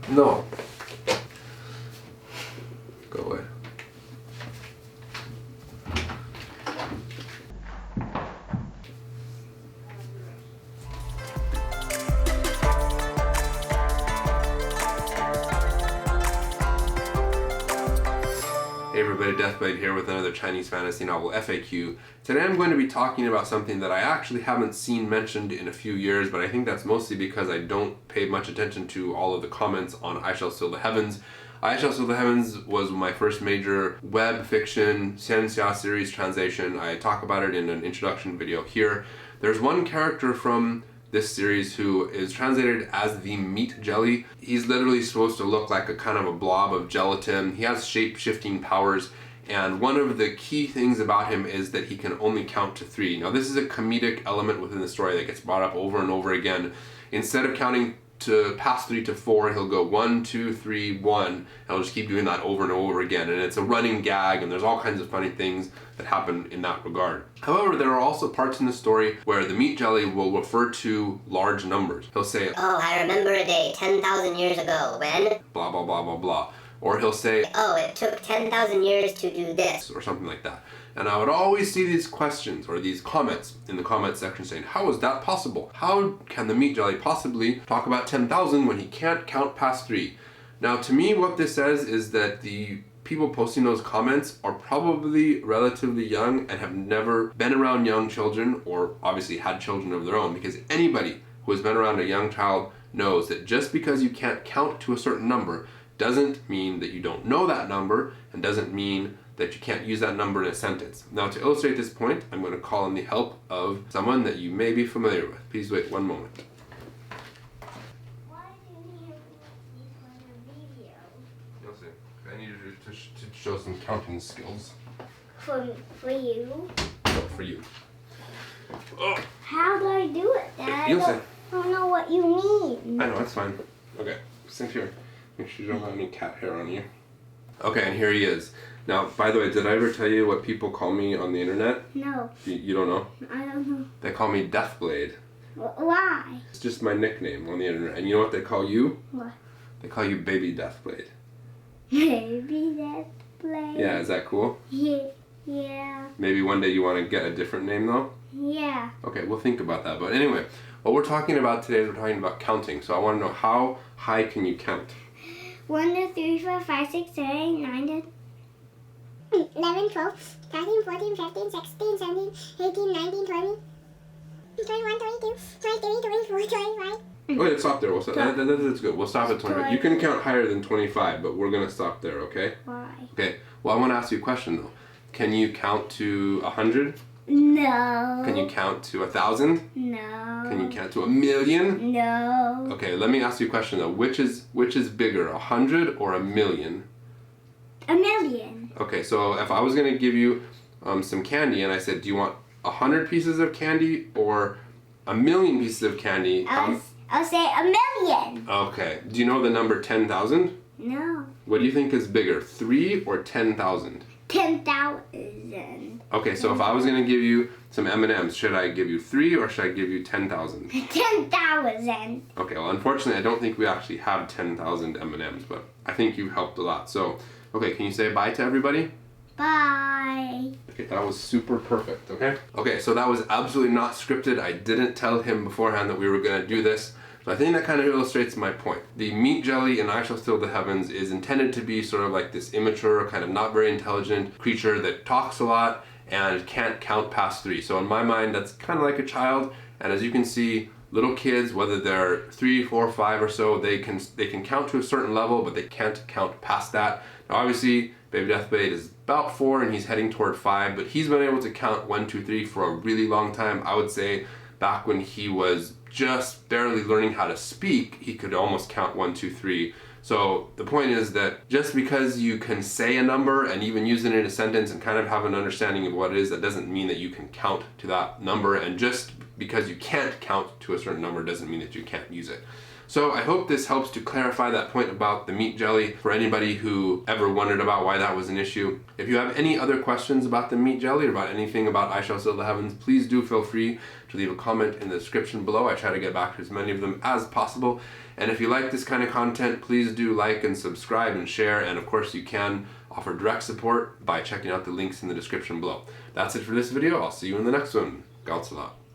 No. Go away. Hey everybody, Deathblade here with another Chinese fantasy novel FAQ. Today I'm going to be talking about something that I actually haven't seen mentioned in a few years, but I think that's mostly because I don't pay much attention to all of the comments on ISSTH the Heavens. ISSTH the Heavens was my first major web fiction Xianxia series translation. I talk about it in an introduction video here. There's one character from this series who is translated as the meat jelly. He's literally supposed to look like a kind of a blob of gelatin. He has shape-shifting powers, and one of the key things about him is that he can only count to 3. Now this is a comedic element within the story that gets brought up over and over again. Instead of counting to past 3 to 4, he'll go 1, 2, 3, 1, and he'll just keep doing that over and over again, and it's a running gag, and there's all kinds of funny things that happen in that regard. However, there are also parts in the story where the meat jelly will refer to large numbers. He'll say, "Oh, I remember a day 10,000 years ago when..." blah blah blah blah blah. Or he'll say, "Oh, it took 10,000 years to do this." or something like that. And I would always see these questions or these comments in the comment section saying, how is that possible? How can the meat jelly possibly talk about 10,000 when he can't count past 3? Now to me what this says is that the people posting those comments are probably relatively young and have never been around young children, or obviously had children of their own, because anybody who has been around a young child knows that just because you can't count to a certain number doesn't mean that you don't know that number, and doesn't mean that you can't use that number in a sentence. Now to illustrate this point, I'm going to call in the help of someone that you may be familiar with. Please wait one moment. Why do you need these on a video? You'll see. I need you to show some counting skills. For you? No, for you. Oh, How do I do it, Dad? you'll see. I don't know what you mean. I know, it's fine. Okay, sit here. Make sure you don't have any cat hair on you. Okay, and here he is. Now, by the way, did I ever tell you what people call me on the internet? No, You don't know? I don't know. They call me Deathblade. Why? It's just my nickname on the internet. And you know what they call you? What? They call you Baby Deathblade. Maybe that's play. Yeah, is that cool? Yeah. Maybe one day you want to get a different name though? Yeah. Okay, we'll think about that. But anyway, what we're talking about today is we're talking about counting. So I want to know, how high can you count? 1, 2, 3, 4, 5, 6, 7, 8, 9, 10. 11, 12, 13, 14, 15, 16, 17, 18, 19, 20, 21, 22, 23, 24, 25. Okay, let's stop there. We'll stop. That's good. We'll stop at 25. You can count higher than 25, but we're going to stop there, okay? Why? Okay, well I want to ask you a question though. Can you count to 100? No. Can you count to 1,000? No. Can you count to 1,000,000? No. Okay, let me ask you a question though. Which is bigger, 100 or 1,000,000? 1,000,000. Okay, so if I was going to give you some candy and I said, do you want 100 pieces of candy or 1,000,000 pieces of candy? I'll say 1,000,000. Okay, do you know the number 10,000? No. What do you think is bigger, 3 or 10,000? 10,000. Okay, so if I was going to give you some M&Ms, should I give you 3 or should I give you 10,000? 10,000. Okay, well unfortunately I don't think we actually have 10,000 M&Ms, but I think you helped a lot. So, okay, can you say bye to everybody? Bye. Okay, that was super perfect, okay? Okay, so that was absolutely not scripted. I didn't tell him beforehand that we were going to do this. So I think that kind of illustrates my point. The meat jelly in ISSTH the Heavens is intended to be sort of like this immature, kind of not very intelligent creature that talks a lot and can't count past 3. So in my mind, that's kind of like a child. And as you can see, little kids, whether they're 3, 4, 5 or so, they can count to a certain level, but they can't count past that. Now obviously, Baby Deathblade is about 4 and he's heading toward 5, but he's been able to count 1, 2, 3 for a really long time. I would say back when he was just barely learning how to speak, he could almost count 1, 2, 3. So the point is that just because you can say a number and even use it in a sentence and kind of have an understanding of what it is, that doesn't mean that you can count to that number. And just because you can't count to a certain number doesn't mean that you can't use it. So I hope this helps to clarify that point about the meat jelly for anybody who ever wondered about why that was an issue. If you have any other questions about the meat jelly or about anything about I Shall Sail the Heavens, please do feel free to leave a comment in the description below. I try to get back to as many of them as possible. And if you like this kind of content, please do like and subscribe and share. And of course you can offer direct support by checking out the links in the description below. That's it for this video. I'll see you in the next one. Gauts a lot.